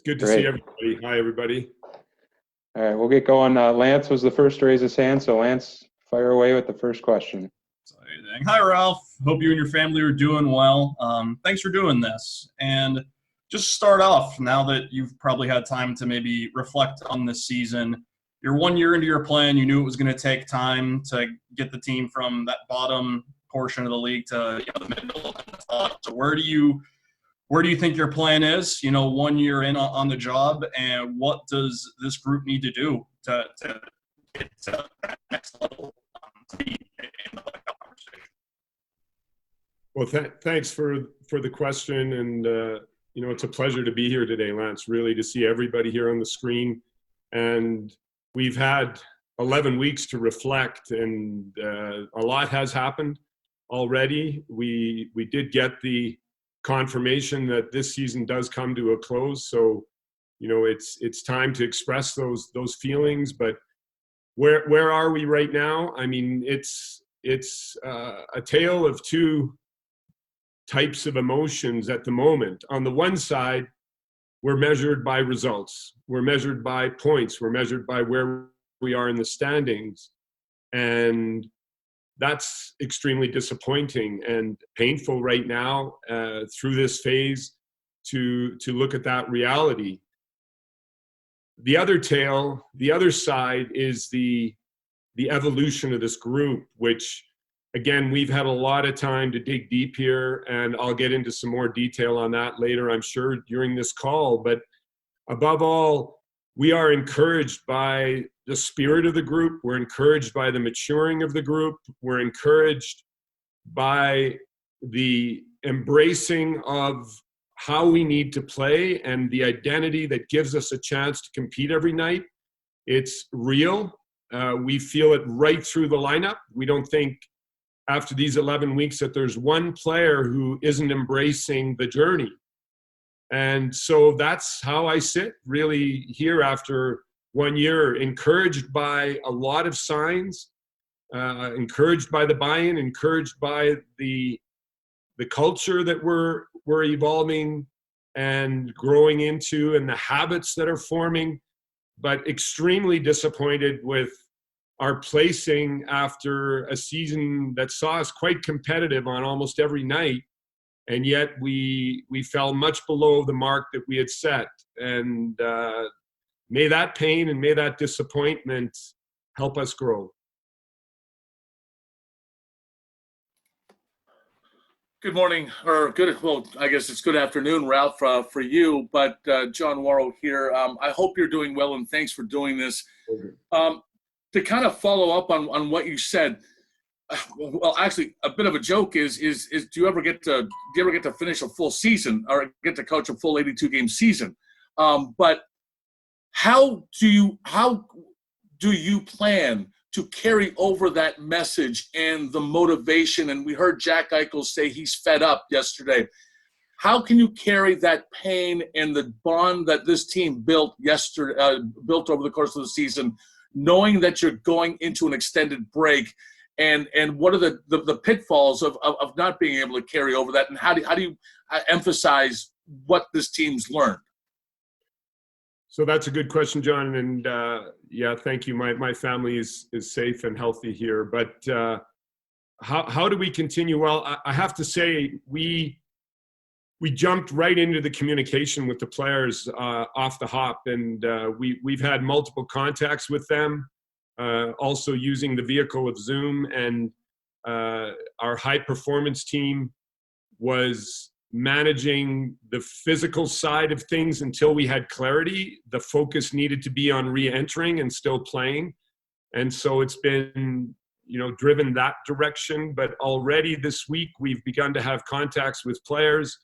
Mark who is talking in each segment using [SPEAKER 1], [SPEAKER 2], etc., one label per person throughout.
[SPEAKER 1] Good to see
[SPEAKER 2] Great.
[SPEAKER 1] everybody. Hi, everybody.
[SPEAKER 2] All right, we'll get going. Lance was the first to raise his hand, so Lance, fire away with the first question.
[SPEAKER 3] Hi, Ralph. Hope you and your family are doing well. Thanks for doing this. And just to start off, now that you've probably had time to maybe reflect on this season, you're 1 year into your plan. You knew it was going to take time to get the team from that bottom portion of the league to the middle and the top. So where do you think your plan is, 1 year in on the job, and what does this group need to do to get to that next level to be in the playoff conversation?
[SPEAKER 1] Well, thanks for the question, and it's a pleasure to be here today, Lance. Really, to see everybody here on the screen, and we've had 11 weeks to reflect, and a lot has happened already. We did get the confirmation that this season does come to a close, so it's time to express those feelings. But where are we right now? I mean, it's a tale of two types of emotions at the moment. On the one side, we're measured by results, we're measured by points, we're measured by where we are in the standings, and that's extremely disappointing and painful right now through this phase to look at that reality. The other tale, the other side, is the evolution of this group, which, again, we've had a lot of time to dig deep here, and I'll get into some more detail on that later, I'm sure, during this call. But above all, we are encouraged by the spirit of the group. We're encouraged by the maturing of the group. We're encouraged by the embracing of how we need to play and the identity that gives us a chance to compete every night. It's real. We feel it right through the lineup. We don't think after these 11 weeks that there's one player who isn't embracing the journey. And so that's how I sit really here after 1 year, encouraged by a lot of signs, encouraged by the buy-in, encouraged by the culture that we're evolving and growing into, and the habits that are forming, but extremely disappointed with our placing after a season that saw us quite competitive on almost every night. And yet we fell much below the mark that we had set. And may that pain and may that disappointment help us grow.
[SPEAKER 4] Good morning, or I guess it's good afternoon, Ralph, for you. But John Warrow here. I hope you're doing well, and thanks for doing this. To kind of follow up on what you said, well, actually, a bit of a joke is do you ever get to finish a full season or get to coach a full 82-game season? But how do you plan to carry over that message and the motivation? And we heard Jack Eichel say he's fed up yesterday. How can you carry that pain and the bond that this team built over the course of the season, knowing that you're going into an extended break? And what are the pitfalls of not being able to carry over that? And how do you emphasize what this team's learned?
[SPEAKER 1] So that's a good question, John. And yeah, thank you. My family is safe and healthy here. But how do we continue? Well, I have to say we jumped right into the communication with the players off the hop, and we've had multiple contacts with them. Also using the vehicle of Zoom, and our high performance team was managing the physical side of things until we had clarity. The focus needed to be on re-entering and still playing. And so it's been, driven that direction. But already this week, we've begun to have contacts with players,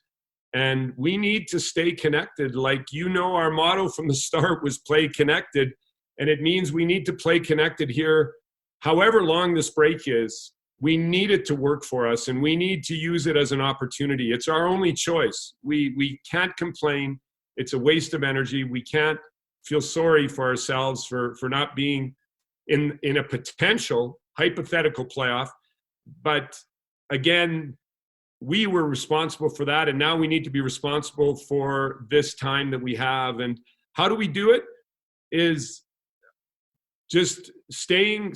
[SPEAKER 1] and we need to stay connected. Like, our motto from the start was play connected. And it means we need to play connected here. However long this break is, we need it to work for us, and we need to use it as an opportunity. It's our only choice. We can't complain. It's a waste of energy. We can't feel sorry for ourselves for not being in a potential hypothetical playoff. But again, we were responsible for that, and now we need to be responsible for this time that we have. And how do we do it? Is just staying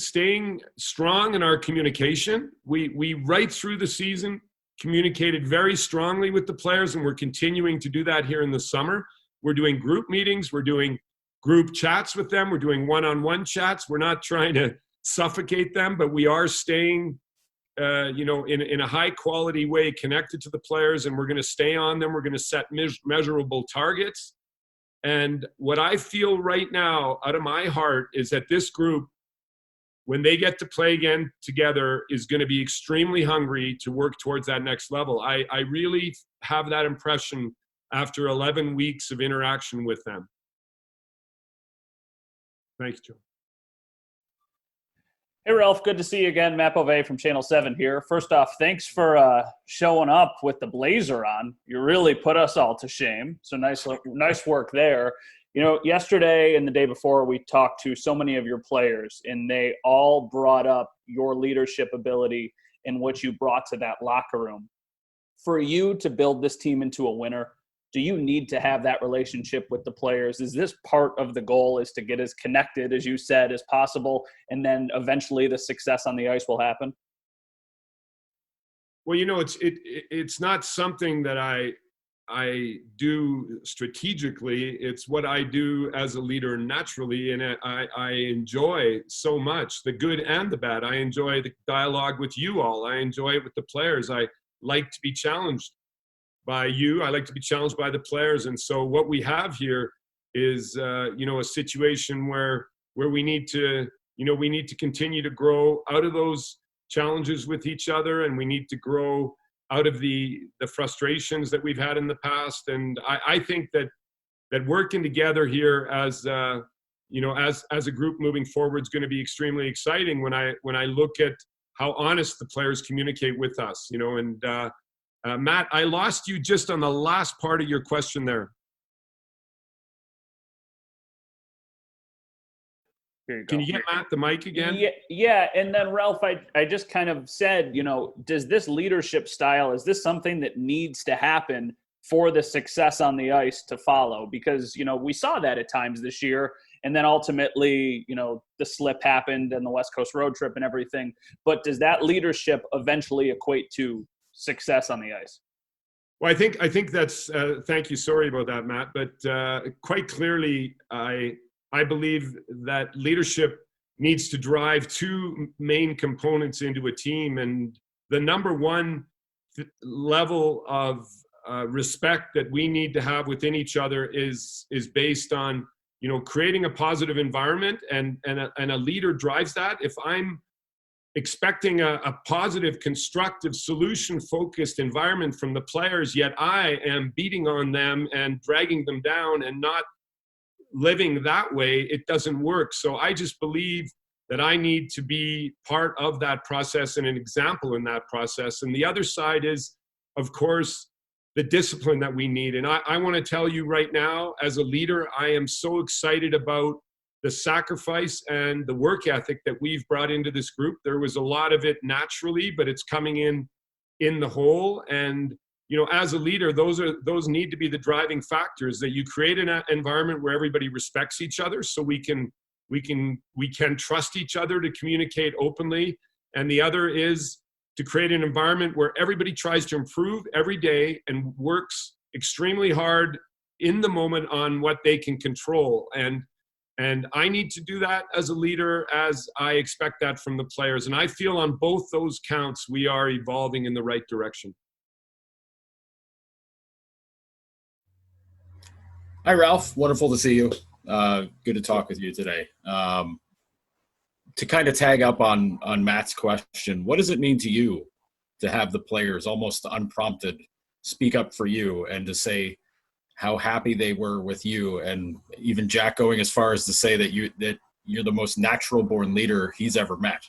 [SPEAKER 1] strong in our communication. We right through the season communicated very strongly with the players, and we're continuing to do that here in the summer. We're doing group meetings, we're doing group chats with them, we're doing one-on-one chats. We're not trying to suffocate them, but we are staying in a high quality way connected to the players, and we're going to stay on them. We're going to set measurable targets. And what I feel right now out of my heart is that this group, when they get to play again together, is going to be extremely hungry to work towards that next level. I really have that impression after 11 weeks of interaction with them. Thanks, Joe.
[SPEAKER 5] Hey, Ralph, good to see you again. Matt Bove from Channel 7 here. First off, thanks for showing up with the blazer on. You really put us all to shame. So nice work there. You know, yesterday and the day before, we talked to so many of your players, and they all brought up your leadership ability and what you brought to that locker room. For you to build this team into a winner, do you need to have that relationship with the players? Is this part of the goal, is to get as connected, as you said, as possible, and then eventually the success on the ice will happen?
[SPEAKER 1] Well, you know, it's not something that I do strategically. It's what I do as a leader naturally, and I enjoy so much, the good and the bad. I enjoy the dialogue with you all. I enjoy it with the players. I like to be challenged by you. I like to be challenged by the players. And so what we have here is, a situation where we need to continue to grow out of those challenges with each other, and we need to grow out of the frustrations that we've had in the past. And I think that working together here as a group moving forward is going to be extremely exciting when I look at how honest the players communicate with us, and Matt, I lost you just on the last part of your question there.
[SPEAKER 5] Here you go.
[SPEAKER 1] Can you get Matt the mic again?
[SPEAKER 5] Yeah. And then Ralph, I just kind of said, does this leadership style, is this something that needs to happen for the success on the ice to follow? Because, we saw that at times this year, and then ultimately, the slip happened and the West Coast road trip and everything. But does that leadership eventually equate to success on the ice?
[SPEAKER 1] Well, I think that's, thank you. Sorry about that, Matt. But quite clearly, I believe that leadership needs to drive two main components into a team. And the number one level of respect that we need to have within each other is based on, creating a positive environment, and a leader drives that. If I'm expecting a positive, constructive, solution-focused environment from the players, yet I am beating on them and dragging them down and not living that way, it doesn't work. So I just believe that I need to be part of that process and an example in that process. And the other side is, of course, the discipline that we need. And I want to tell you right now, as a leader, I am so excited about the sacrifice and the work ethic that we've brought into this group. There was a lot of it naturally, but it's coming in the whole. And, as a leader, those need to be the driving factors, that you create an environment where everybody respects each other, so we can trust each other to communicate openly. And the other is to create an environment where everybody tries to improve every day and works extremely hard in the moment on what they can control. And I need to do that as a leader, as I expect that from the players. And I feel on both those counts, we are evolving in the right direction.
[SPEAKER 6] Hi, Ralph. Wonderful to see you. Good to talk with you today. To kind of tag up on Matt's question, what does it mean to you to have the players almost unprompted speak up for you and to say how happy they were with you, and even Jack going as far as to say that you're the most natural born leader he's ever met?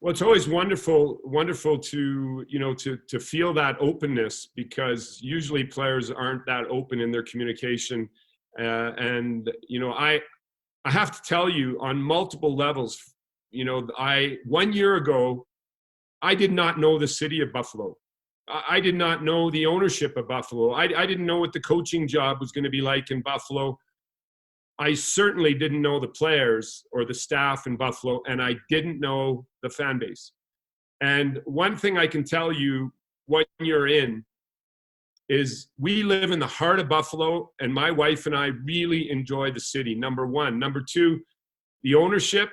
[SPEAKER 1] Well, it's always wonderful to feel that openness, because usually players aren't that open in their communication. I have to tell you, on multiple levels, 1 year ago, I did not know the city of Buffalo. I did not know the ownership of Buffalo. I didn't know what the coaching job was going to be like in Buffalo. I certainly didn't know the players or the staff in Buffalo, and I didn't know the fan base. And one thing I can tell you when you're in is we live in the heart of Buffalo, and my wife and I really enjoy the city, number one. Number two, the ownership,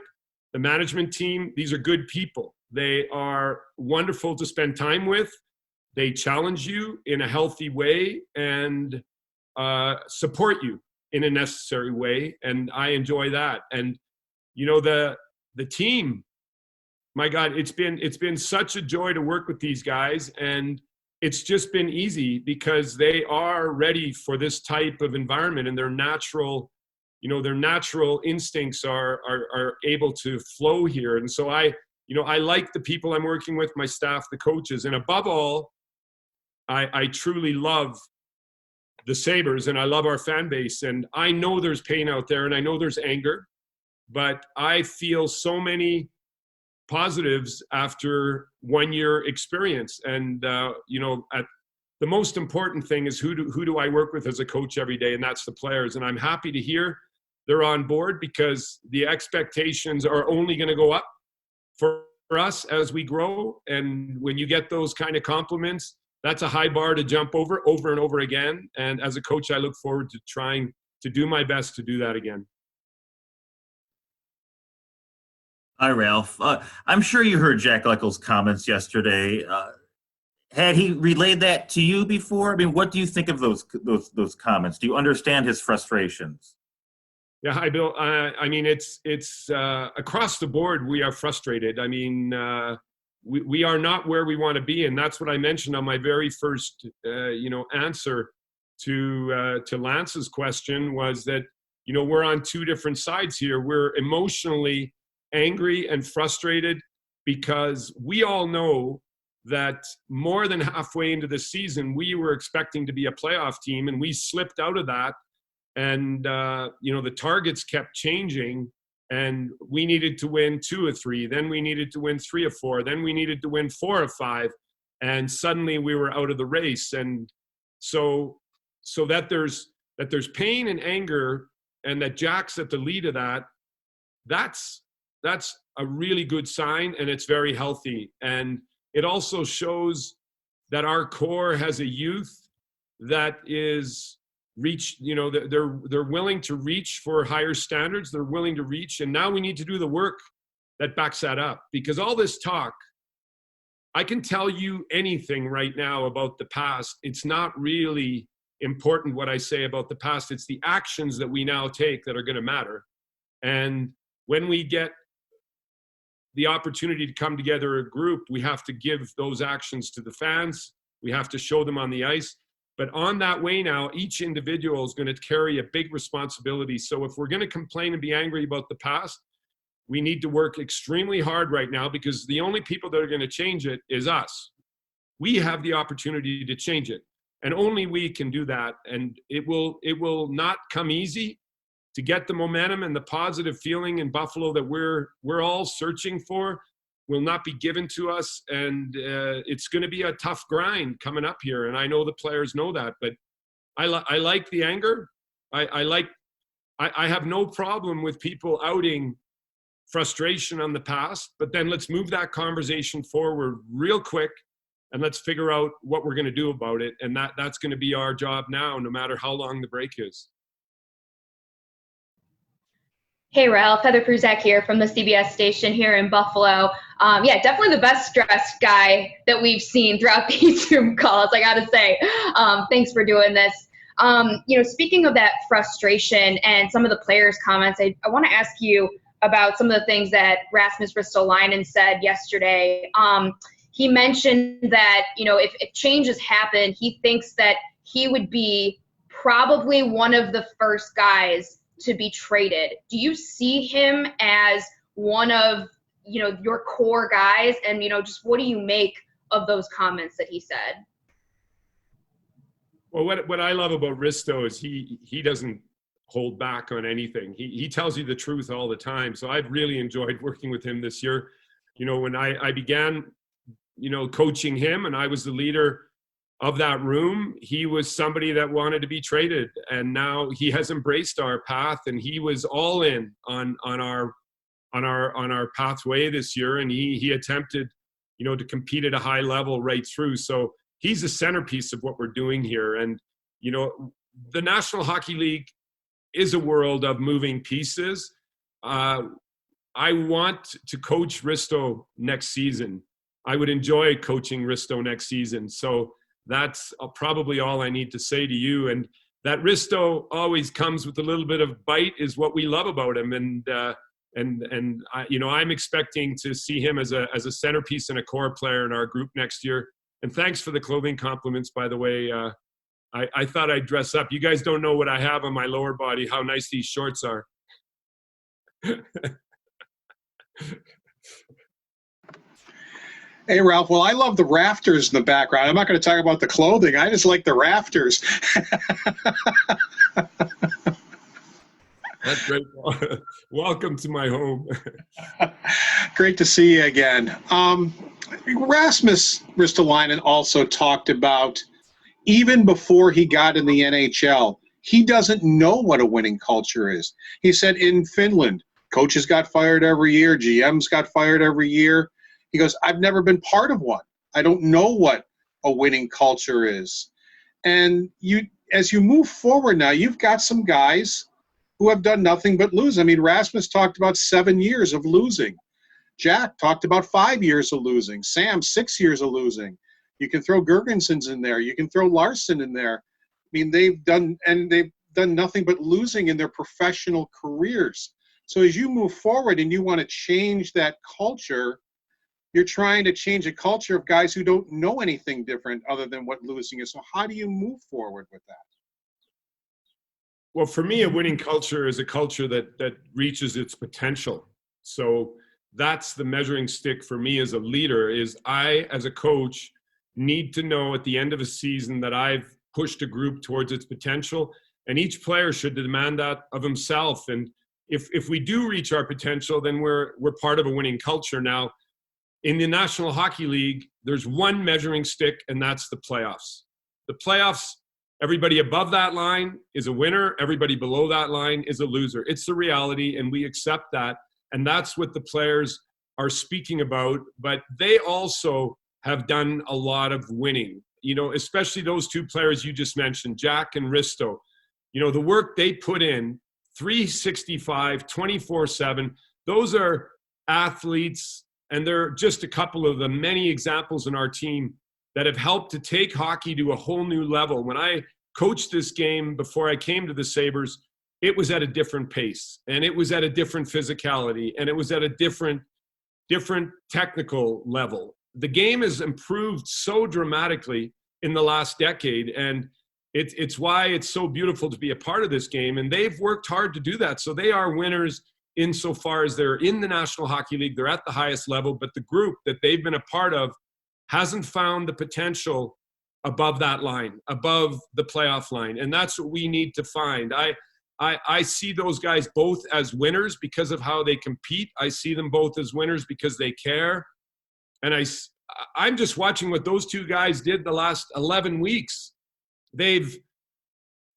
[SPEAKER 1] the management team, these are good people. They are wonderful to spend time with. They challenge you in a healthy way and support you in a necessary way, and I enjoy that. And you know, the team, my God, it's been such a joy to work with these guys, and it's just been easy because they are ready for this type of environment, and their natural instincts are able to flow here. And so I like the people I'm working with, my staff, the coaches, and above all, I truly love the Sabres, and I love our fan base. And I know there's pain out there, and I know there's anger, but I feel so many positives after 1 year experience. And the most important thing is who do I work with as a coach every day, and that's the players. And I'm happy to hear they're on board, because the expectations are only going to go up for us as we grow. And when you get those kind of compliments, that's a high bar to jump over and over again. And as a coach, I look forward to trying to do my best to do that again.
[SPEAKER 7] Hi, Ralph. I'm sure you heard Jack Eichel's comments yesterday. Had he relayed that to you before? I mean, what do you think of those comments? Do you understand his frustrations?
[SPEAKER 1] Yeah, hi, Bill. I mean, it's across the board. We are frustrated. I mean, we are not where we want to be, and that's what I mentioned on my very first, answer to Lance's question, was that we're on two different sides here. We're emotionally angry and frustrated because we all know that more than halfway into the season, we were expecting to be a playoff team, and we slipped out of that. And, the targets kept changing, and we needed to win 2 of 3. Then we needed to win 3 of 4. Then we needed to win 4 of 5. And suddenly we were out of the race. And so that there's pain and anger, and that Jack's at the lead of that, that's a really good sign, and it's very healthy. And it also shows that our core has a youth that is they're willing to reach for higher standards. They're willing to reach, and now we need to do the work that backs that up. Because all this talk, I can tell you anything right now about the past. It's not really important what I say about the past. It's the actions that we now take that are going to matter. And when we get the opportunity to come together a group, we have to give those actions to the fans. We have to show them on the ice. But on that way now, each individual is going to carry a big responsibility. So if we're going to complain and be angry about the past, we need to work extremely hard right now, because the only people that are going to change it is us. We have the opportunity to change it, and only we can do that. And it will not come easy to get the momentum and the positive feeling in Buffalo that we're all searching for. Will not be given to us, and it's going to be a tough grind coming up here. And I know the players know that, but I like the anger. I have no problem with people outing frustration on the past, but then let's move that conversation forward real quick, and let's figure out what we're going to do about it. And that's going to be our job now, no matter how long the break is.
[SPEAKER 8] Hey, Ralph, Heather Kruzak here from the CBS station here in Buffalo. Definitely the best stressed guy that we've seen throughout these Zoom calls, I gotta say. Thanks for doing this. Speaking of that frustration and some of the players' comments, I want to ask you about some of the things that Rasmus Ristolainen said yesterday. He mentioned that, if changes happen, he thinks that he would be probably one of the first guys to be traded. Do you see him as one of, your core guys? And, just what do you make of those comments that he said?
[SPEAKER 1] Well, what I love about Risto is he doesn't hold back on anything. He tells you the truth all the time. So I've really enjoyed working with him this year. When I began coaching him, and I was the leader of that room, he was somebody that wanted to be traded, and now he has embraced our path, and he was all in on our pathway this year, and he attempted, to compete at a high level right through. So he's the centerpiece of what we're doing here. And the National Hockey League is a world of moving pieces. I want to coach Risto next season. I would enjoy coaching Risto next season. So that's probably all I need to say to you. And that Risto always comes with a little bit of bite is what we love about him. And I'm expecting to see him as a centerpiece and a core player in our group next year. And thanks for the clothing compliments, by the way. I thought I'd dress up. You guys don't know what I have on my lower body, how nice these shorts are.
[SPEAKER 9] Hey, Ralph. Well, I love the rafters in the background. I'm not going to talk about the clothing. I just like the rafters.
[SPEAKER 1] That's great. Welcome to my home.
[SPEAKER 9] Great to see you again. Rasmus Ristolainen also talked about, even before he got in the NHL, he doesn't know what a winning culture is. He said in Finland, coaches got fired every year, GMs got fired every year. He goes, I've never been part of one. I don't know what a winning culture is. And as you move forward now, you've got some guys who have done nothing but lose. I mean, Rasmus talked about 7 years of losing. Jack talked about 5 years of losing. Sam, 6 years of losing. You can throw Gergensons in there. You can throw Larson in there. I mean, they've done nothing but losing in their professional careers. So as you move forward and you want to change that culture, you're trying to change a culture of guys who don't know anything different other than what losing is. So how do you move forward with that?
[SPEAKER 1] Well, for me, a winning culture is a culture that reaches its potential. So that's the measuring stick for me as a leader, is I, as a coach, need to know at the end of a season that I've pushed a group towards its potential, and each player should demand that of himself. And if we do reach our potential, then we're part of a winning culture. Now, in the National Hockey League, there's one measuring stick, and that's the playoffs. The playoffs, everybody above that line is a winner. Everybody below that line is a loser. It's the reality, and we accept that. And that's what the players are speaking about. But they also have done a lot of winning, especially those two players you just mentioned, Jack and Risto. The work they put in, 365, 24/7, those are athletes. And they're just a couple of the many examples in our team that have helped to take hockey to a whole new level. When I coached this game before I came to the Sabres, it was at a different pace, and it was at a different physicality, and it was at a different technical level. The game has improved so dramatically in the last decade, and it's why it's so beautiful to be a part of this game. And they've worked hard to do that. So they are winners insofar as they're in the National Hockey League, they're at the highest level, but the group that they've been a part of hasn't found the potential above that line, above the playoff line. And that's what we need to find. I see those guys both as winners because of how they compete. I see them both as winners because they care. And I'm just watching what those two guys did the last 11 weeks. They've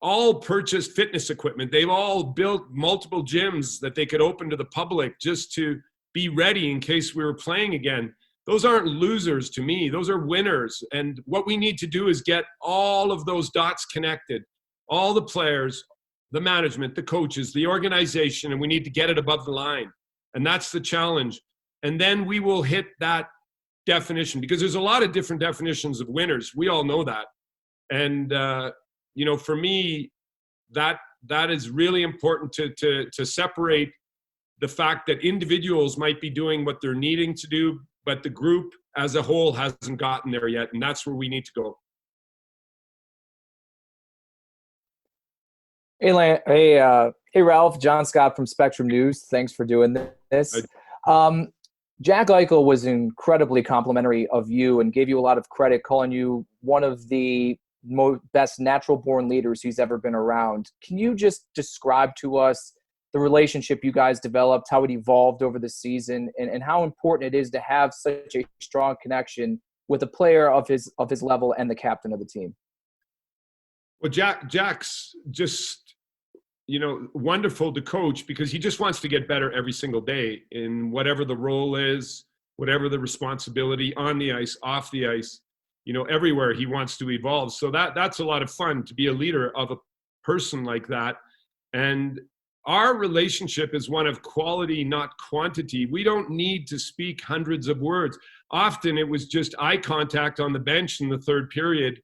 [SPEAKER 1] all purchased fitness equipment. They've all built multiple gyms that they could open to the public just to be ready in case we were playing again. Those aren't losers to me. Those are winners. And what we need to do is get all of those dots connected, all the players, the management, the coaches, the organization, and we need to get it above the line. And that's the challenge. And then we will hit that definition, because there's a lot of different definitions of winners. We all know that. And, for me, that is really important to separate the fact that individuals might be doing what they're needing to do, but the group as a whole hasn't gotten there yet. And that's where we need to go.
[SPEAKER 10] Hey, Ralph, John Scott from Spectrum News. Thanks for doing this. Jack Eichel was incredibly complimentary of you and gave you a lot of credit, calling you one of the best natural-born leaders he's ever been around. Can you just describe to us the relationship you guys developed, how it evolved over the season, and how important it is to have such a strong connection with a player of his level and the captain of the team?
[SPEAKER 1] Well, Jack's just, wonderful to coach because he just wants to get better every single day in whatever the role is, whatever the responsibility, on the ice, off the ice, everywhere he wants to evolve. So that's a lot of fun to be a leader of a person like that. And our relationship is one of quality, not quantity. We don't need to speak hundreds of words. Often it was just eye contact on the bench in the third period,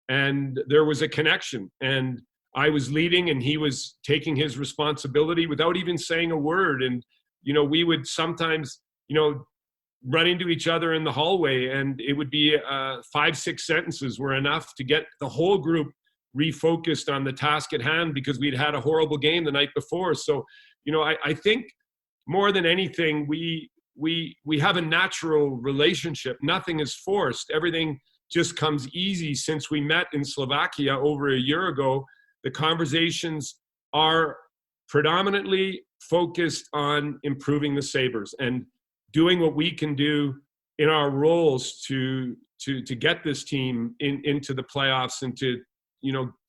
[SPEAKER 1] and there was a connection. And I was leading and he was taking his responsibility without even saying a word. And, we would sometimes, run into each other in the hallway, and it would be 5-6 sentences were enough to get the whole group refocused on the task at hand because we'd had a horrible game the night before. So, I think more than anything, we have a natural relationship. Nothing is forced. Everything just comes easy. Since we met in Slovakia over a year ago, the conversations are predominantly focused on improving the Sabres and doing what we can do in our roles to get this team into the playoffs and to,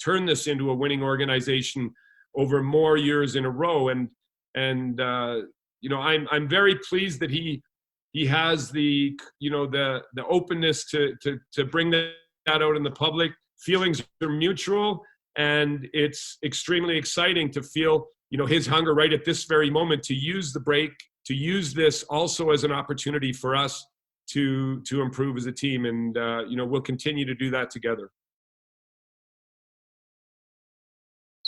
[SPEAKER 1] turn this into a winning organization over more years in a row. And I'm very pleased that he has the openness to bring that out in the public. Feelings are mutual, and it's extremely exciting to feel, his hunger right at this very moment to use the break, to use this also as an opportunity for us to improve as a team. And, we'll continue to do that together.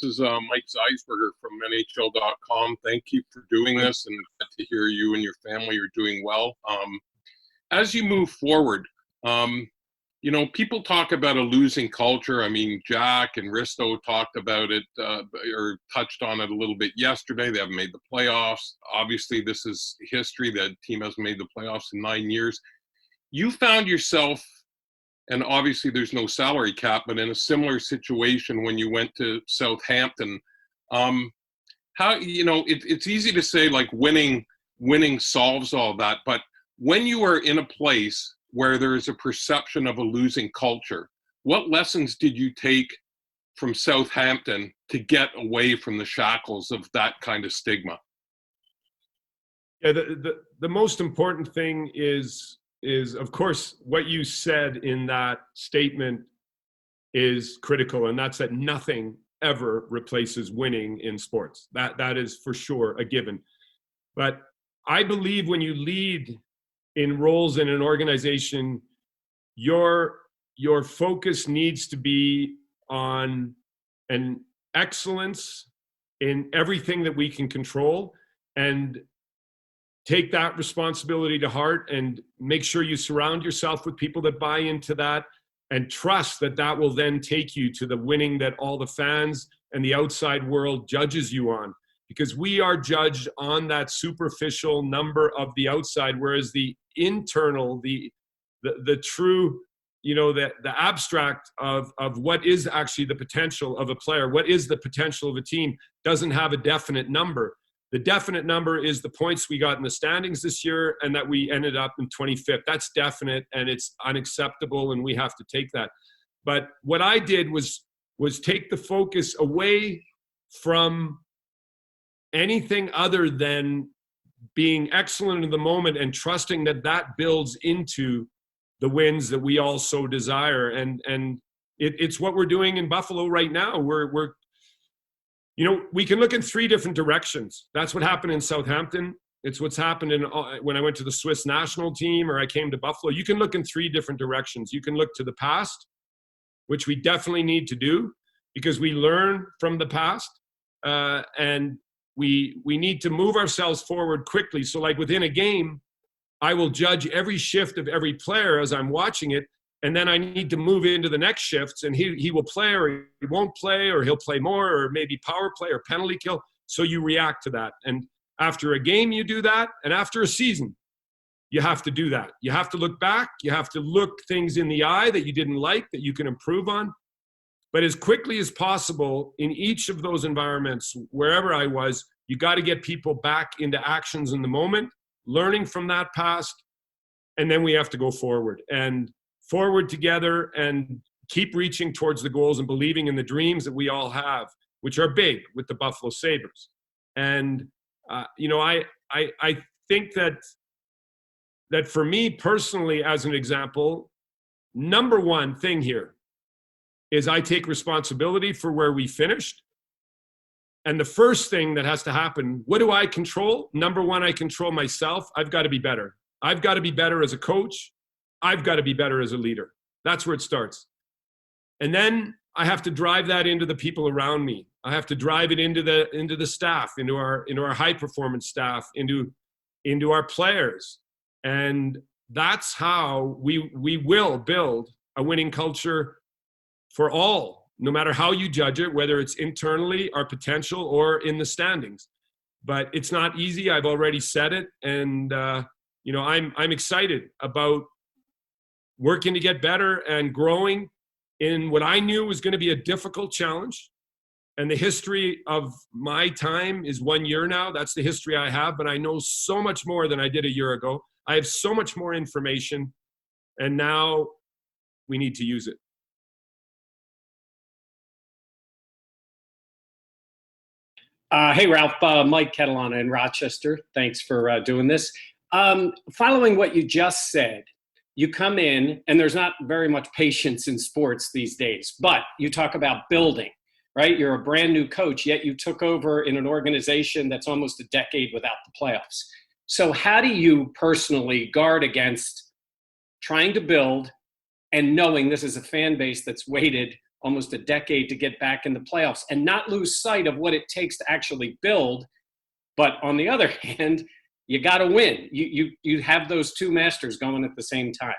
[SPEAKER 11] This is Mike Zeisberger from NHL.com. Thank you for doing this, and glad to hear you and your family are doing well. As you move forward, people talk about a losing culture. I mean, Jack and Risto talked about it or touched on it a little bit yesterday. They haven't made the playoffs. Obviously, this is history. That team hasn't made the playoffs in 9 years. You found yourself, and obviously there's no salary cap, but in a similar situation when you went to Southampton. It's easy to say like winning solves all that, but when you are in a place where there is a perception of a losing culture, what lessons did you take from Southampton to get away from the shackles of that kind of stigma?
[SPEAKER 1] Yeah, the most important thing is of course what you said in that statement is critical, and that's that nothing ever replaces winning in sports. That is for sure a given. But I believe when you lead in roles in an organization, your focus needs to be on an excellence in everything that we can control, and take that responsibility to heart and make sure you surround yourself with people that buy into that and trust that that will then take you to the winning that all the fans and the outside world judges you on. Because we are judged on that superficial number of the outside, whereas the internal, the true, the abstract of what is actually the potential of a player, what is the potential of a team, doesn't have a definite number. The definite number is the points we got in the standings this year and that we ended up in 25th. That's definite, and it's unacceptable, and we have to take that. But what I did was take the focus away from anything other than being excellent in the moment and trusting that that builds into the wins that we all so desire. And it's what we're doing in Buffalo right now. We can look in three different directions. That's what happened in Southampton. It's what's happened when I went to the Swiss national team or I came to Buffalo. You can look in three different directions. You can look to the past, which we definitely need to do because we learn from the past, and we need to move ourselves forward quickly. So like within a game, I will judge every shift of every player as I'm watching it. And then I need to move into the next shifts, and he will play or he won't play, or he'll play more, or maybe power play or penalty kill. So you react to that. And after a game, you do that. And after a season, you have to do that. You have to look back. You have to look things in the eye that you didn't like, that you can improve on. But as quickly as possible in each of those environments, wherever I was, you got to get people back into actions in the moment, learning from that past, and then we have to go forward. And forward together and keep reaching towards the goals and believing in the dreams that we all have, which are big with the Buffalo Sabres. And, I think that for me personally, as an example, number one thing here is I take responsibility for where we finished. And the first thing that has to happen, what do I control? Number one, I control myself. I've got to be better. I've got to be better as a coach. I've got to be better as a leader. That's where it starts. And then I have to drive that into the people around me. I have to drive it into the staff, into our high performance staff, into our players. And that's how we will build a winning culture for all, no matter how you judge it, whether it's internally, our potential, or in the standings. But it's not easy. I've already said it. And, I'm excited about working to get better and growing in what I knew was going to be a difficult challenge. And the history of my time is 1 year now. That's the history I have, but I know so much more than I did a year ago. I have so much more information, and now we need to use it.
[SPEAKER 12] Hey, Ralph, Mike Catalana in Rochester. Thanks for doing this. Following what you just said, you come in, and there's not very much patience in sports these days, but you talk about building, right? You're a brand new coach, yet you took over in an organization that's almost a decade without the playoffs. So how do you personally guard against trying to build and knowing this is a fan base that's waited almost a decade to get back in the playoffs and not lose sight of what it takes to actually build? But on the other hand, you got to win. You have those two masters going at the same time.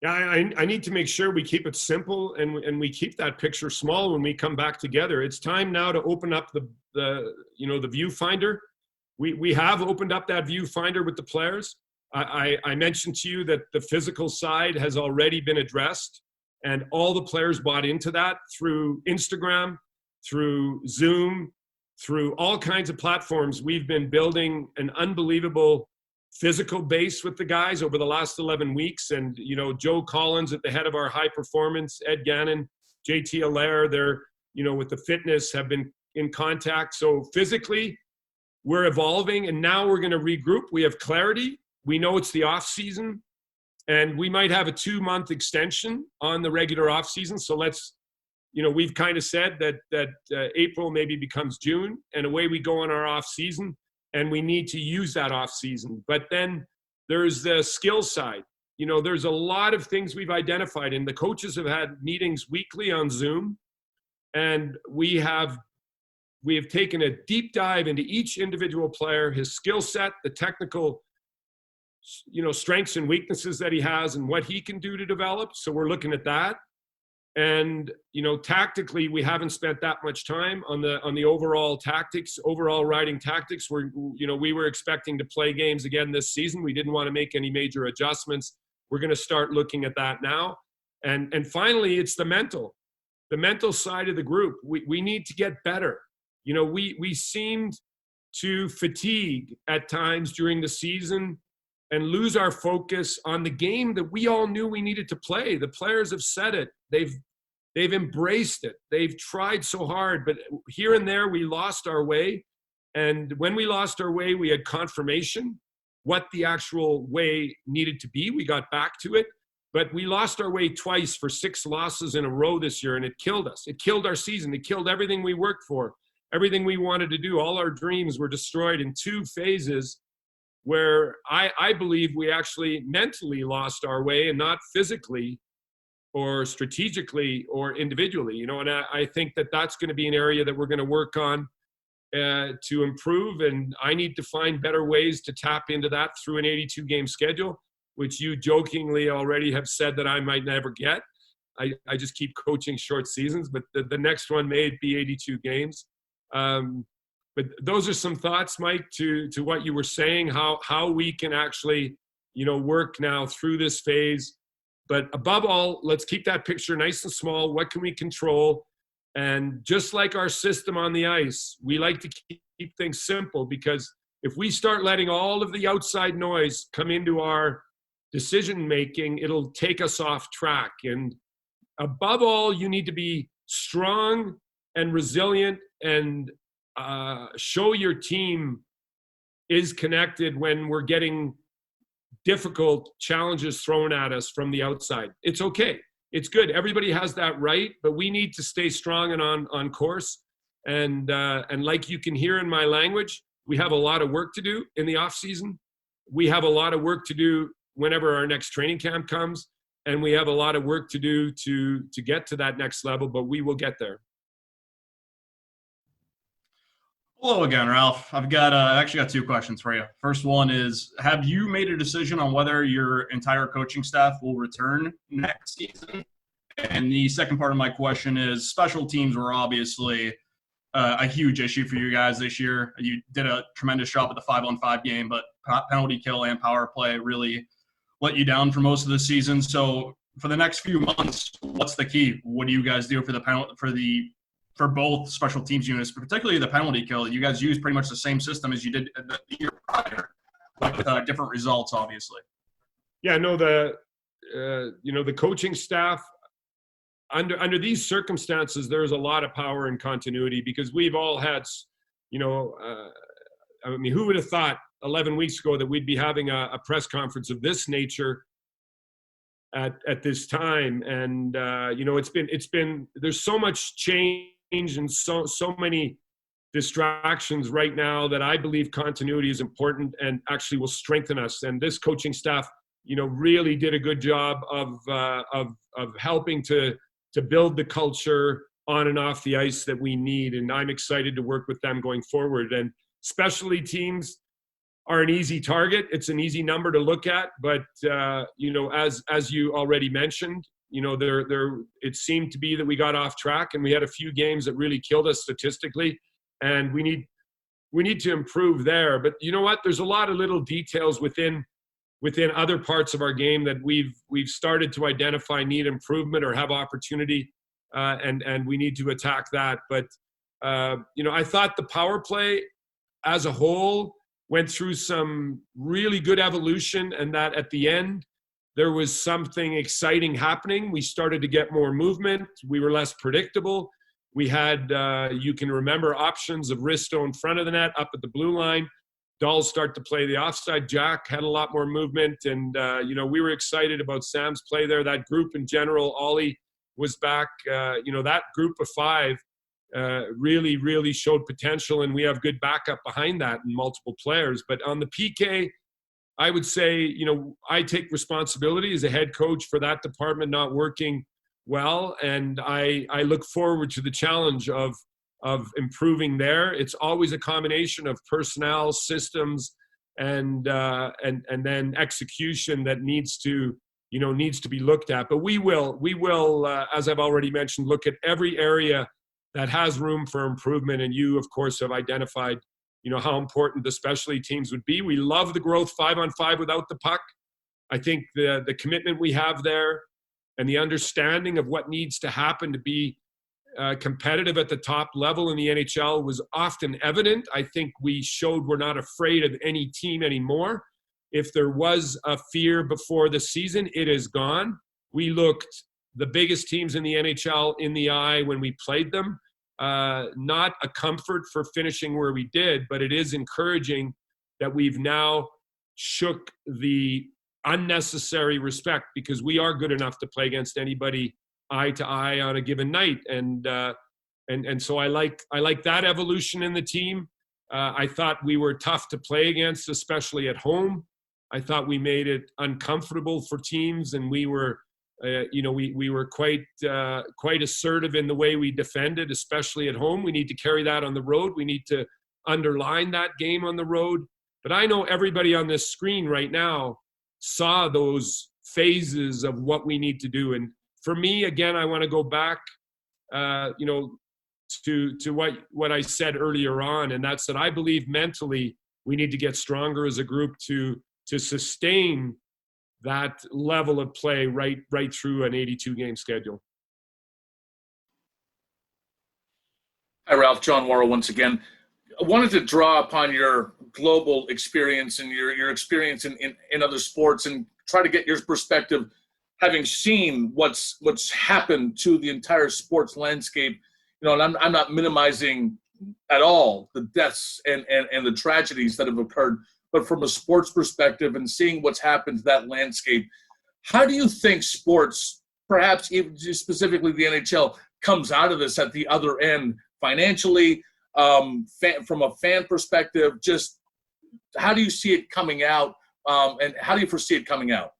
[SPEAKER 1] Yeah, I need to make sure we keep it simple and we keep that picture small when we come back together. It's time now to open up the viewfinder. We have opened up that viewfinder with the players. I mentioned to you that the physical side has already been addressed, and all the players bought into that through Instagram, through Zoom, through all kinds of platforms. We've been building an unbelievable physical base with the guys over the last 11 weeks. And, Joe Collins at the head of our high performance, Ed Gannon, JT Allaire, they're, with the fitness have been in contact. So physically we're evolving, and now we're going to regroup. We have clarity. We know it's the off season, and we might have a 2-month extension on the regular off season. So let's, we've kind of said that April maybe becomes June, and away we go on our off season, and we need to use that off season. But then there's the skill side. There's a lot of things we've identified, and the coaches have had meetings weekly on Zoom, and we have taken a deep dive into each individual player, his skill set, the technical, strengths and weaknesses that he has, and what he can do to develop. So we're looking at that. And, tactically, we haven't spent that much time on the overall tactics, overall riding tactics. We were expecting to play games again this season. We didn't want to make any major adjustments. We're going to start looking at that now. And finally, it's the mental side of the group. We need to get better. We seemed to fatigue at times during the season and lose our focus on the game that we all knew we needed to play. The players have said it. They've embraced it. They've tried so hard, but here and there we lost our way. And when we lost our way, we had confirmation what the actual way needed to be. We got back to it, but we lost our way twice for 6 losses in a row this year, and it killed us. It killed our season. It killed everything we worked for, everything we wanted to do. All our dreams were destroyed in 2 phases where I believe we actually mentally lost our way, and not physically or strategically or individually, and I think that that's going to be an area that we're going to work on to improve. And I need to find better ways to tap into that through an 82-game schedule, which you jokingly already have said that I might never get. I just keep coaching short seasons, but the next one may be 82 games. But those are some thoughts, Mike, to what you were saying, how we can actually, work now through this phase. But above all, let's keep that picture nice and small. What can we control? And just like our system on the ice, we like to keep things simple, because if we start letting all of the outside noise come into our decision making, it'll take us off track. And above all, you need to be strong and resilient and show your team is connected when we're getting difficult challenges thrown at us from the outside. It's okay. It's good. Everybody has that right, but we need to stay strong and on course. And like you can hear in my language, we have a lot of work to do in the off season. We have a lot of work to do whenever our next training camp comes, and we have a lot of work to do to get to that next level, but we will get there.
[SPEAKER 3] Hello again, Ralph. I've actually got two questions for you. First one is, have you made a decision on whether your entire coaching staff will return next season? And the second part of my question is, special teams were obviously a huge issue for you guys this year. You did a tremendous job at the 5-on-5 game, but penalty kill and power play really let you down for most of the season. So for the next few months, what's the key? What do you guys do for both special teams units, but particularly the penalty kill? You guys use pretty much the same system as you did the year prior, but with different results, obviously.
[SPEAKER 1] Yeah, no, the coaching staff, under these circumstances, there's a lot of power and continuity because we've all had, I mean, who would have thought 11 weeks ago that we'd be having a press conference of this nature at this time? And it's been there's so much change and so many distractions right now that I believe continuity is important and actually will strengthen us. And this coaching staff, really did a good job of helping to build the culture on and off the ice that we need. And I'm excited to work with them going forward. And specialty teams are an easy target. It's an easy number to look at, but as you already mentioned, it seemed to be that we got off track and we had a few games that really killed us statistically, and we need to improve there. But you know what? There's a lot of little details within other parts of our game that we've started to identify need improvement or have opportunity, and we need to attack that. But I thought the power play as a whole went through some really good evolution, and that at the end there was something exciting happening. We started to get more movement. We were less predictable. We had, you can remember, options of Risto in front of the net, up at the blue line. Dahl start to play the offside. Jack had a lot more movement, and we were excited about Sam's play there. That group in general, Ollie was back. That group of five really, really showed potential, and we have good backup behind that and multiple players. But on the PK, I would say, I take responsibility as a head coach for that department not working well, and I look forward to the challenge of improving there. It's always a combination of personnel, systems, and then execution that needs to be looked at. But we will, as I've already mentioned, look at every area that has room for improvement. And you, of course, have identified, how important the specialty teams would be. We love the growth 5-on-5 without the puck. I think the commitment we have there and the understanding of what needs to happen to be competitive at the top level in the NHL was often evident. I think we showed we're not afraid of any team anymore. If there was a fear before the season, it is gone. We looked the biggest teams in the NHL in the eye when we played them. Not a comfort for finishing where we did, but it is encouraging that we've now shook the unnecessary respect, because we are good enough to play against anybody eye to eye on a given night. And so I like that evolution in the team. I thought we were tough to play against, especially at home. I thought we made it uncomfortable for teams, and we were we were quite assertive in the way we defended, especially at home. We need to carry that on the road. We need to underline that game on the road. But I know everybody on this screen right now saw those phases of what we need to do. And for me, again, I want to go back, to what I said earlier on, and that's that I believe mentally we need to get stronger as a group to sustain that level of play right through an 82-game schedule.
[SPEAKER 4] Hi, Ralph. John Worrell once again. I wanted to draw upon your global experience and your experience in other sports, and try to get your perspective, having seen what's happened to the entire sports landscape. You know, and I'm not minimizing at all the deaths and the tragedies that have occurred, but from a sports perspective and seeing what's happened to that landscape, how do you think sports, perhaps even specifically the NHL, comes out of this at the other end financially, from a fan perspective? Just how do you see it coming out, and how do you foresee it coming out?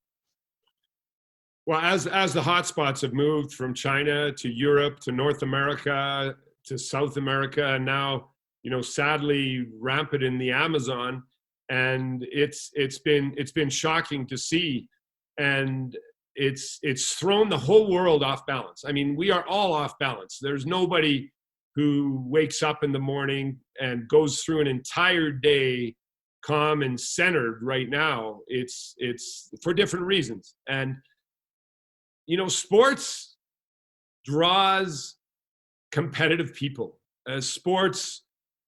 [SPEAKER 1] Well, as the hotspots have moved from China to Europe to North America to South America, and now, you know, sadly rampant in the Amazon, and it's been shocking to see, and it's thrown the whole world off balance. I mean, we are all off balance. There's nobody who wakes up in the morning and goes through an entire day calm and centered right now. It's for different reasons. And, you know, sports draws competitive people. Sports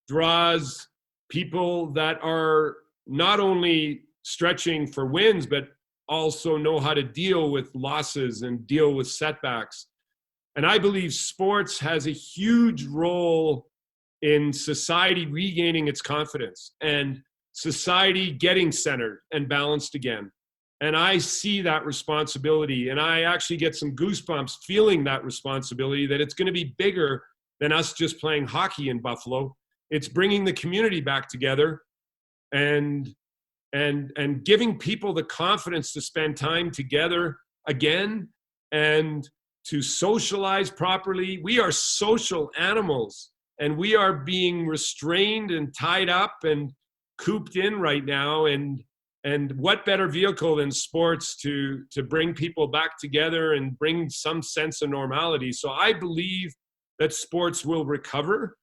[SPEAKER 1] draws people that are not only stretching for wins, but also know how to deal with losses and deal with setbacks. And I believe sports has a huge role in society regaining its confidence and society getting centered and balanced again. And I see that responsibility, and I actually get some goosebumps feeling that responsibility, that it's going to be bigger than us just playing hockey in Buffalo. It's bringing the community back together and giving people the confidence to spend time together again and to socialize properly. We are social animals, and we are being restrained and tied up and cooped in right now. And what better vehicle than sports to bring people back together and bring some sense of normality? So I believe that sports will recover,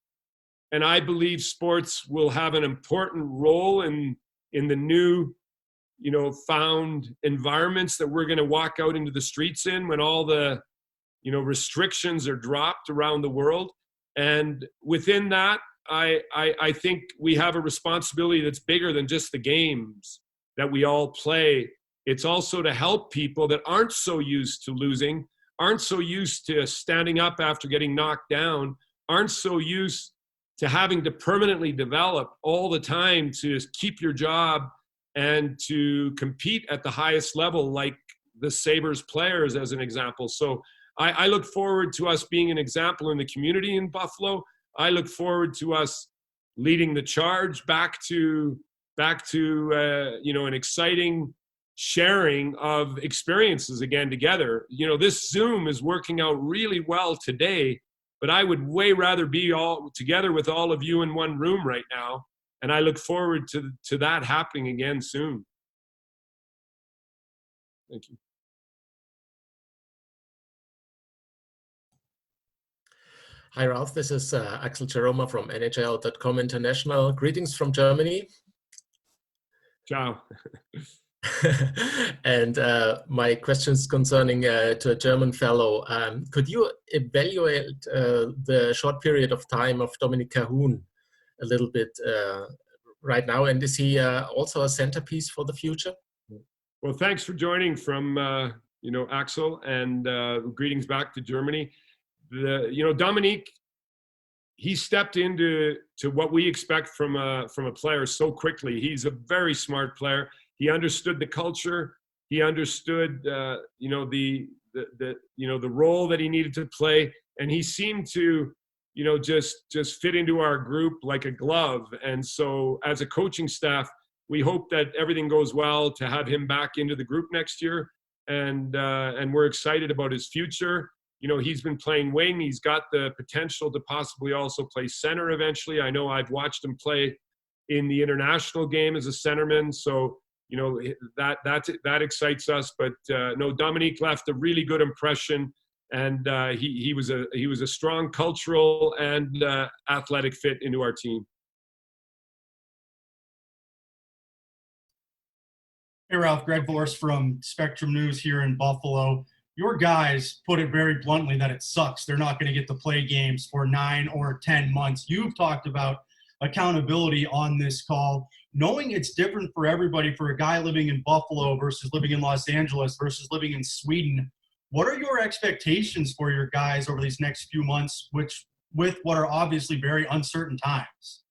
[SPEAKER 1] and I believe sports will have an important role in the new, you know, found environments that we're going to walk out into the streets in when all the, you know, restrictions are dropped around the world. And within that, I think we have a responsibility that's bigger than just the games that we all play. It's also to help people that aren't so used to losing, aren't so used to standing up after getting knocked down, aren't so used to having to permanently develop all the time to keep your job and to compete at the highest level, like the Sabres players as an example. So I look forward to us being an example in the community in Buffalo. I look forward to us leading the charge back to you know, an exciting sharing of experiences again together. You know, this Zoom is working out really well today, but I would way rather be all together with all of you in one room right now. And I look forward to that happening again soon. Thank you.
[SPEAKER 13] Hi, Ralph. This is Axel Jeroma from NHL.com International. Greetings from Germany.
[SPEAKER 1] Ciao.
[SPEAKER 13] And my question is concerning to a German fellow. Could you evaluate the short period of time of Dominik Kahun a little bit right now? And is he also a centerpiece for the future?
[SPEAKER 1] Well, thanks for joining from you know, Axel, and greetings back to Germany. You know, Dominik, he stepped into what we expect from a player so quickly. He's a very smart player. He understood the culture. He understood you know, the role that he needed to play, and he seemed to, you know, just fit into our group like a glove. And so as a coaching staff, we hope that everything goes well to have him back into the group next year, and we're excited about his future. You know, he's been playing wing. He's got the potential to possibly also play center eventually. I know I've watched him play in the international game as a centerman. So, you know, that excites us. But no, Dominik left a really good impression, and he was a strong cultural and athletic fit into our team.
[SPEAKER 14] Hey, Ralph, Greg Vorse from Spectrum News here in Buffalo. Your guys put it very bluntly that it sucks. They're not going to get to play games for 9 or 10 months. You've talked about accountability on this call. Knowing it's different for everybody, for a guy living in Buffalo versus living in Los Angeles versus living in Sweden, what are your expectations for your guys over these next few months, with what are obviously very uncertain times?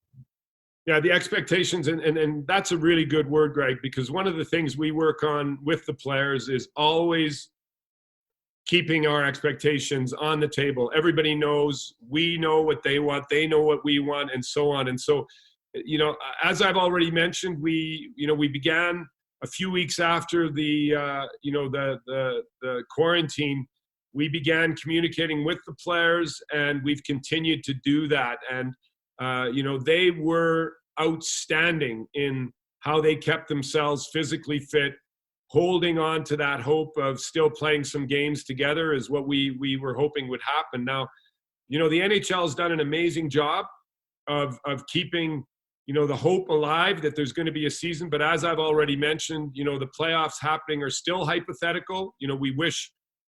[SPEAKER 1] Yeah, the expectations, and that's a really good word, Greg, because one of the things we work on with the players is always keeping our expectations on the table. Everybody knows, we know what they want, they know what we want, and so on. And so, you know, as I've already mentioned, we began a few weeks after the quarantine. We began communicating with the players, and we've continued to do that. And they were outstanding in how they kept themselves physically fit. Holding on to that hope of still playing some games together is what we were hoping would happen. Now, you know, the NHL has done an amazing job of keeping, you know, the hope alive that there's going to be a season. But as I've already mentioned, you know, the playoffs happening are still hypothetical. You know, we wish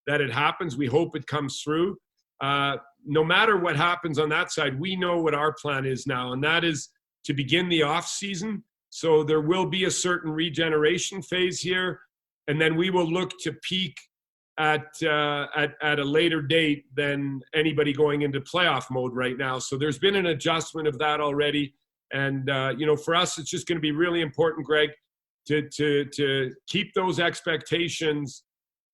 [SPEAKER 1] that it happens. We hope it comes through. No matter what happens on that side, we know what our plan is now, and that is to begin the off season. So there will be a certain regeneration phase here, and then we will look to peak at a later date than anybody going into playoff mode right now. So there's been an adjustment of that already, and you know, for us, it's just going to be really important, Greg, to keep those expectations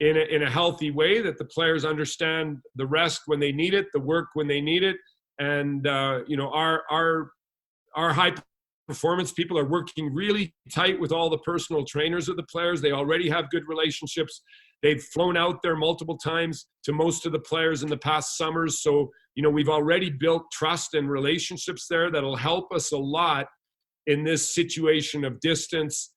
[SPEAKER 1] in a healthy way, that the players understand the rest when they need it, the work when they need it, and you know, our high performance people are working really tight with all the personal trainers of the players. They already have good relationships. They've flown out there multiple times to most of the players in the past summers. So, you know, we've already built trust and relationships there that'll help us a lot in this situation of distance.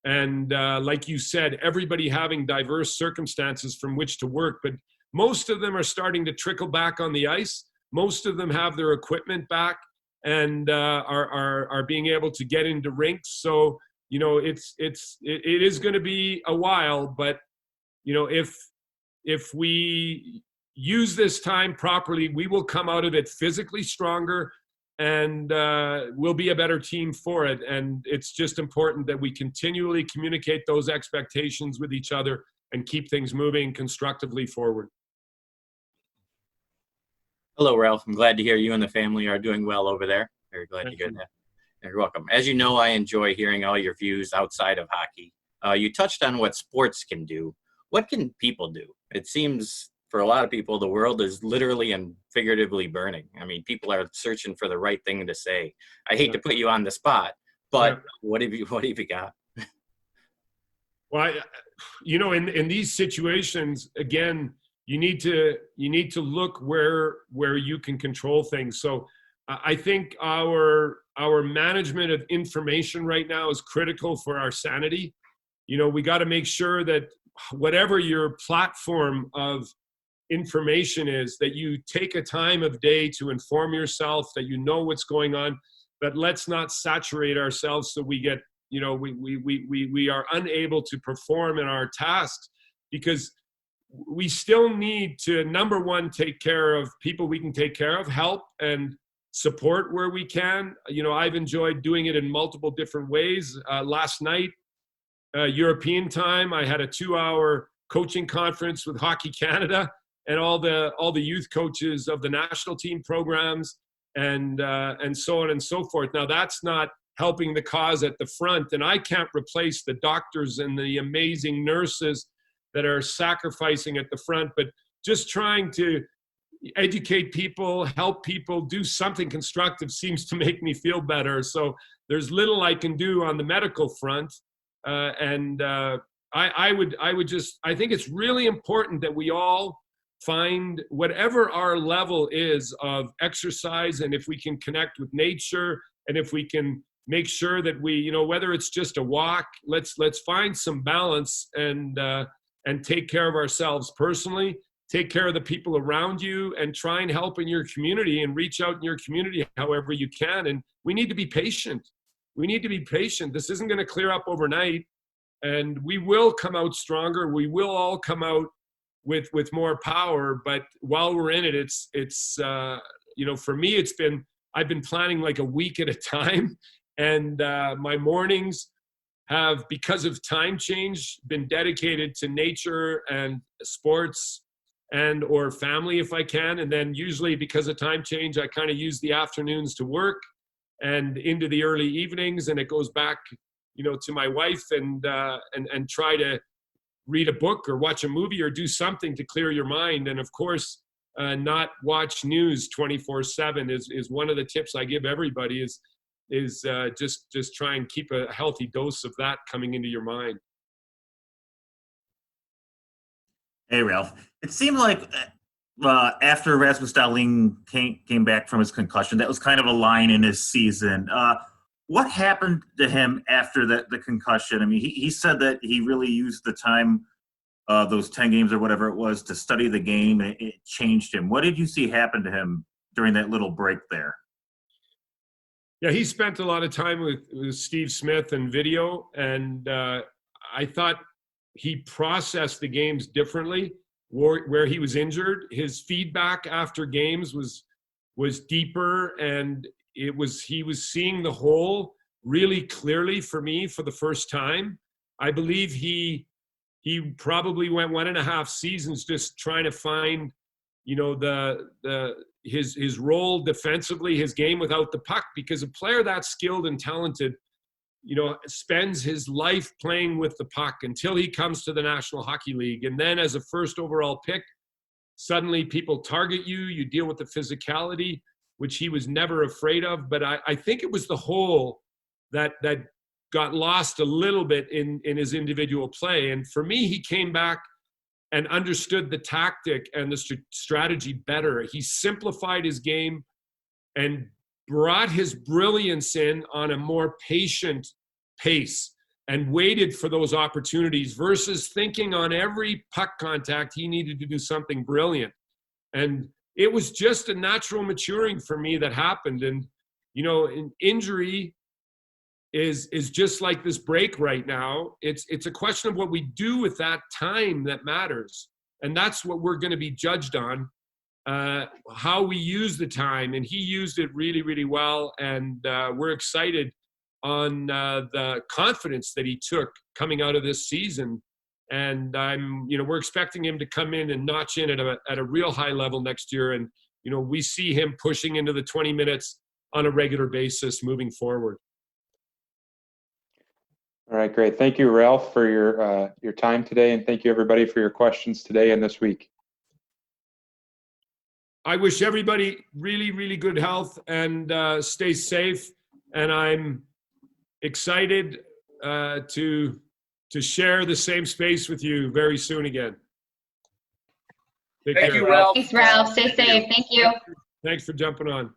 [SPEAKER 1] And like you said, everybody having diverse circumstances from which to work, but most of them are starting to trickle back on the ice. Most of them have their equipment back and are being able to get into rinks. So, you know, it is going to be a while, but, you know, if we use this time properly, we will come out of it physically stronger, and we'll be a better team for it. And it's just important that we continually communicate those expectations with each other and keep things moving constructively forward.
[SPEAKER 15] Hello, Ralph. I'm glad to hear you and the family are doing well over there. Very glad to hear that. You're welcome. As you know, I enjoy hearing all your views outside of hockey. You touched on what sports can do. What can people do? It seems for a lot of people, the world is literally and figuratively burning. I mean, people are searching for the right thing to say. I hate to put you on the spot, but what have you got?
[SPEAKER 1] Well, you know, in these situations, again, you need to look where you can control things. So I think our management of information right now is critical for our sanity. You know, we got to make sure that whatever your platform of information is, that you take a time of day to inform yourself, that you know what's going on, but let's not saturate ourselves so we get, you know, we are unable to perform in our tasks, because we still need to, number one, take care of people we can take care of, help and support where we can. You know, I've enjoyed doing it in multiple different ways. Last night, European time, I had a 2-hour coaching conference with Hockey Canada and all the youth coaches of the national team programs and so on and so forth. Now, that's not helping the cause at the front, and I can't replace the doctors and the amazing nurses that are sacrificing at the front, but just trying to educate people, help people, do something constructive seems to make me feel better. So there's little I can do on the medical front. I think it's really important that we all find whatever our level is of exercise, and if we can connect with nature, and if we can make sure that we, you know, whether it's just a walk, let's find some balance and take care of ourselves personally, take care of the people around you, and try and help in your community and reach out in your community however you can. And we need to be patient. We need to be patient. This isn't going to clear up overnight, and we will come out stronger. We will all come out with more power. But while we're in it, it's you know, for me, it's been I've been planning like a week at a time. And my mornings have, because of time change, been dedicated to nature and sports and or family if I can. And then usually because of time change, I kind of use the afternoons to work and into the early evenings. And it goes back, to my wife and try to read a book or watch a movie or do something to clear your mind. And of course, not watch news 24/7 is one of the tips I give everybody is just try and keep a healthy dose of that coming into your mind.
[SPEAKER 7] Hey, Ralph. It seemed like after Rasmus Dahlin came back from his concussion, that was kind of a line in his season. What happened to him after the concussion? I mean, he said that he really used the time, those 10 games or whatever it was, to study the game, and it changed him. What did you see happen to him during that little break there?
[SPEAKER 1] Yeah, he spent a lot of time with Steve Smith and video, and I thought he processed the games differently. Where he was injured, his feedback after games was deeper, and he was seeing the whole really clearly for me for the first time. I believe he probably went 1.5 seasons just trying to find, his role defensively, his game without the puck, because a player that skilled and talented, spends his life playing with the puck until he comes to the National Hockey League. And then as a first overall pick, suddenly people target you, you deal with the physicality, which he was never afraid of. But I think it was the whole that got lost a little bit in his individual play. And for me, he came back and understood the tactic and the strategy better. He simplified his game and brought his brilliance in on a more patient pace and waited for those opportunities versus thinking on every puck contact he needed to do something brilliant. And it was just a natural maturing for me that happened. And, an injury is just like this break right now. It's a question of what we do with that time that matters. And that's what we're going to be judged on. How we use the time, and he used it really, really well. And we're excited on the confidence that he took coming out of this season. And we're expecting him to come in and notch in at a real high level next year. And, we see him pushing into the 20 minutes on a regular basis moving forward.
[SPEAKER 2] All right, great. Thank you, Ralph, for your time today. And thank you, everybody, for your questions today and this week.
[SPEAKER 1] I wish everybody really, really good health and stay safe. And I'm excited to share the same space with you very soon again. Take
[SPEAKER 4] Thank
[SPEAKER 1] care.
[SPEAKER 4] you, Ralph.
[SPEAKER 8] Thanks, Ralph. Stay safe. Thank you.
[SPEAKER 1] Thanks for jumping on.